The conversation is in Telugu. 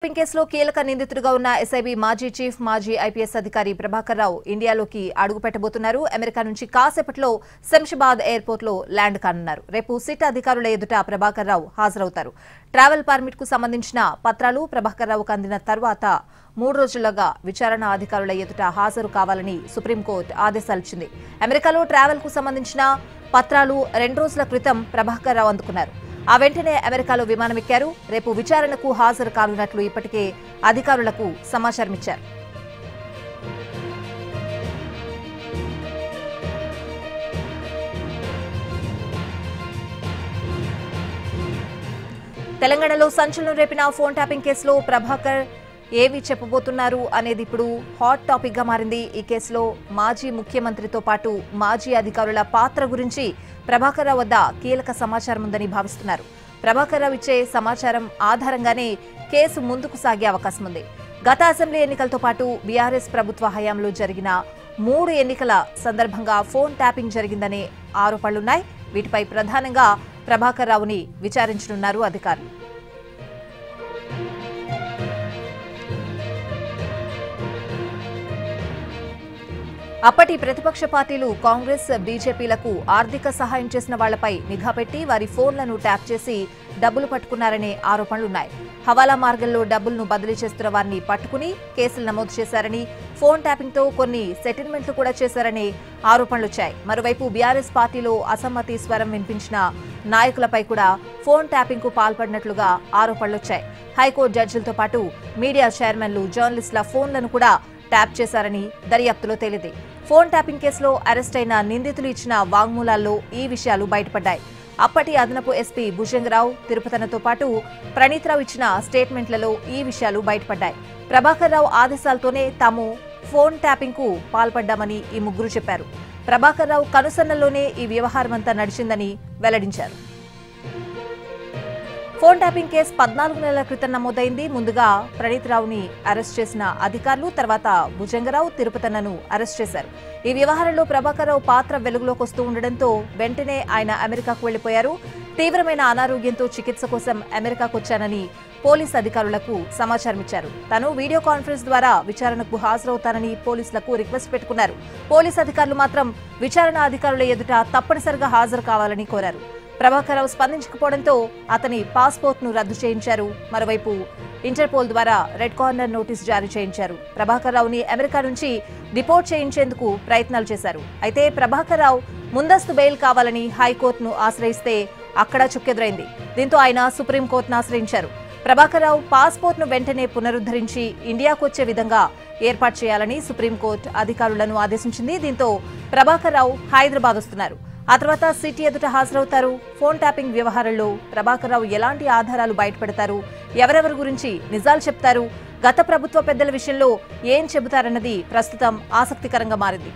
కేసులో కీలక నిందితుడిగా ఉన్న ఎస్ఐబీ మాజీ చీఫ్ మాజీ ఐపీఎస్ అధికారి ప్రభాకర్ రావు ఇండియాలోకి అడుగు పెట్టబోతున్నారు. అమెరికా నుంచి కాసేపట్లో శంషాబాద్ ఎయిర్పోర్ట్ లో ల్యాండ్ కానున్నారు. రేపు సిట్ అధికారుల ఎదుట ప్రభాకర్ రావు హాజరవుతారు. ట్రావెల్ పర్మిట్ కు సంబంధించిన పత్రాలు ప్రభాకర్ రావుకు అందిన తర్వాత 3 రోజులుగా విచారణ అధికారుల ఎదుట హాజరు కావాలని సుప్రీంకోర్టు ఆదేశాలిచ్చింది. అమెరికాలో ట్రావెల్ కు సంబంధించిన పత్రాలు 2 రోజుల క్రితం ప్రభాకర్ రావు అందుకున్నారు. ఆ వెంటనే అమెరికాలో విమానం ఎక్కారు. రేపు విచారణకు హాజరు కానున్నట్లు ఇప్పటికే అధికారులకు సమాచారం ఇచ్చారు. తెలంగాణలో సంచలనం రేపిన ఫోన్ ట్యాపింగ్ కేసులో ప్రభాకర్ ఏవి చెప్పబోతున్నారు అనేది ఇప్పుడు హాట్ టాపిక్ గా మారింది. ఈ కేసులో మాజీ ముఖ్యమంత్రితో పాటు మాజీ అధికారుల పాత్ర గురించి ప్రభాకర్ రావు వద్ద కీలక సమాచారం ఉందని భావిస్తున్నారు. ప్రభాకర్ రావు ఇచ్చే సమాచారం ఆధారంగానే కేసు ముందుకు సాగే అవకాశం ఉంది. గత అసెంబ్లీ ఎన్నికలతో పాటు బీఆర్ఎస్ ప్రభుత్వ హయాంలో జరిగిన 3 ఎన్నికల సందర్భంగా ఫోన్ ట్యాపింగ్ జరిగిందనే ఆరోపణలున్నాయి. వీటిపై ప్రధానంగా ప్రభాకర్ రావుని విచారించనున్నారు అధికారులు. అప్పటి ప్రతిపక్ష పార్టీలు కాంగ్రెస్, బీజేపీలకు ఆర్థిక సహాయం చేసిన వాళ్లపై నిఘా పెట్టి వారి ఫోన్లను ట్యాప్ చేసి డబ్బులు పట్టుకున్నారనే ఆరోపణలున్నాయి. హవాలా మార్గంలో డబ్బులను బదిలీ చేస్తున్న వారిని పట్టుకుని కేసులు నమోదు చేశారని, ఫోన్ ట్యాపింగ్ తో కొన్ని సెటిల్మెంట్లు కూడా చేశారనే ఆరోపణలొచ్చాయి. మరోవైపు బీఆర్ఎస్ పార్టీలో అసమ్మతి స్వరం వినిపించిన నాయకులపై కూడా ఫోన్ ట్యాపింగ్ కు పాల్పడినట్లుగా ఆరోపణలొచ్చాయి. హైకోర్టు జడ్జిలతో పాటు మీడియా చైర్మన్లు, జర్నలిస్టుల ఫోన్లను కూడా ట్యాప్ చేశారని దర్యాప్తులో తేలింది. ఫోన్ ట్యాపింగ్ కేసులో అరెస్ట్ అయిన నిందితులు ఇచ్చిన వాంగ్మూలాల్లో ఈ విషయాలు బయటపడ్డాయి. అప్పటి అదనపు ఎస్పీ భుజంగరావు, తిరుపతనతో పాటు ప్రణీత్రావు ఇచ్చిన స్టేట్మెంట్లలో ఈ విషయాలు బయటపడ్డాయి. ప్రభాకర్ రావు ఆదేశాలతోనే తాము ఫోన్ ట్యాపింగ్ కు పాల్పడ్డామని ఈ ముగ్గురు చెప్పారు. ప్రభాకర్ రావు కనుసన్నల్లోనే ఈ వ్యవహారమంతా నడిచిందని వెల్లడించారు. ఫోన్ ట్యాపింగ్ కేసు 14 నెలల క్రితం నమోదైంది. ముందుగా ప్రణీత్రావుని అరెస్ట్ చేసిన అధికారులు తర్వాత భుజంగరావు, తిరుపతన్నను అరెస్ట్ చేశారు. ఈ వ్యవహారంలో ప్రభాకర్ రావు పాత్ర వెలుగులోకి వస్తూ ఉండడంతో వెంటనే ఆయన అమెరికాకు వెళ్లిపోయారు. తీవ్రమైన అనారోగ్యంతో చికిత్స కోసం అమెరికాకు వచ్చానని పోలీసు అధికారులకు సమాచారం ఇచ్చారు. తాను వీడియో కాన్ఫరెన్స్ ద్వారా విచారణకు హాజరవుతానని పోలీసులకు రిక్వెస్ట్ పెట్టుకున్నారు. పోలీసు అధికారులు మాత్రం విచారణ అధికారుల ఎదుట తప్పనిసరిగా హాజరు కావాలని కోరారు. ప్రభాకర్ రావు స్పందించకపోవడంతో అతని పాస్పోర్ట్ ను రద్దు చేయించారు. మరోవైపు ఇంటర్పోల్ ద్వారా రెడ్ కార్నర్ నోటీస్ జారీ చేయించారు. ప్రభాకర్ రావుని అమెరికా నుంచి డిపోర్ట్ చేయించేందుకు ప్రయత్నాలు చేశారు. అయితే ప్రభాకర్ రావు ముందస్తు బెయిల్ కావాలని హైకోర్టును ఆశ్రయిస్తే అక్కడ చుక్కెదురైంది. దీంతో ఆయన సుప్రీంకోర్టును ఆశ్రయించారు. ప్రభాకర్ రావు పాస్పోర్ట్ ను వెంటనే పునరుద్ధరించి ఇండియాకు వచ్చే విధంగా ఏర్పాటు చేయాలని సుప్రీంకోర్టు అధికారులను ఆదేశించింది. దీంతో ప్రభాకర్ రావు హైదరాబాద్ వస్తున్నారు. ఆ తర్వాత సిటీ ఎదుట హాజరవుతారు. ఫోన్ ట్యాపింగ్ వ్యవహారంలో ప్రభాకర్ రావు ఎలాంటి ఆధారాలు బయటపెడతారు, ఎవరెవరి గురించి నిజాలు చెప్తారు, గత ప్రభుత్వ పెద్దల విషయంలో ఏం చెబుతారన్నది ప్రస్తుతం ఆసక్తికరంగా మారింది.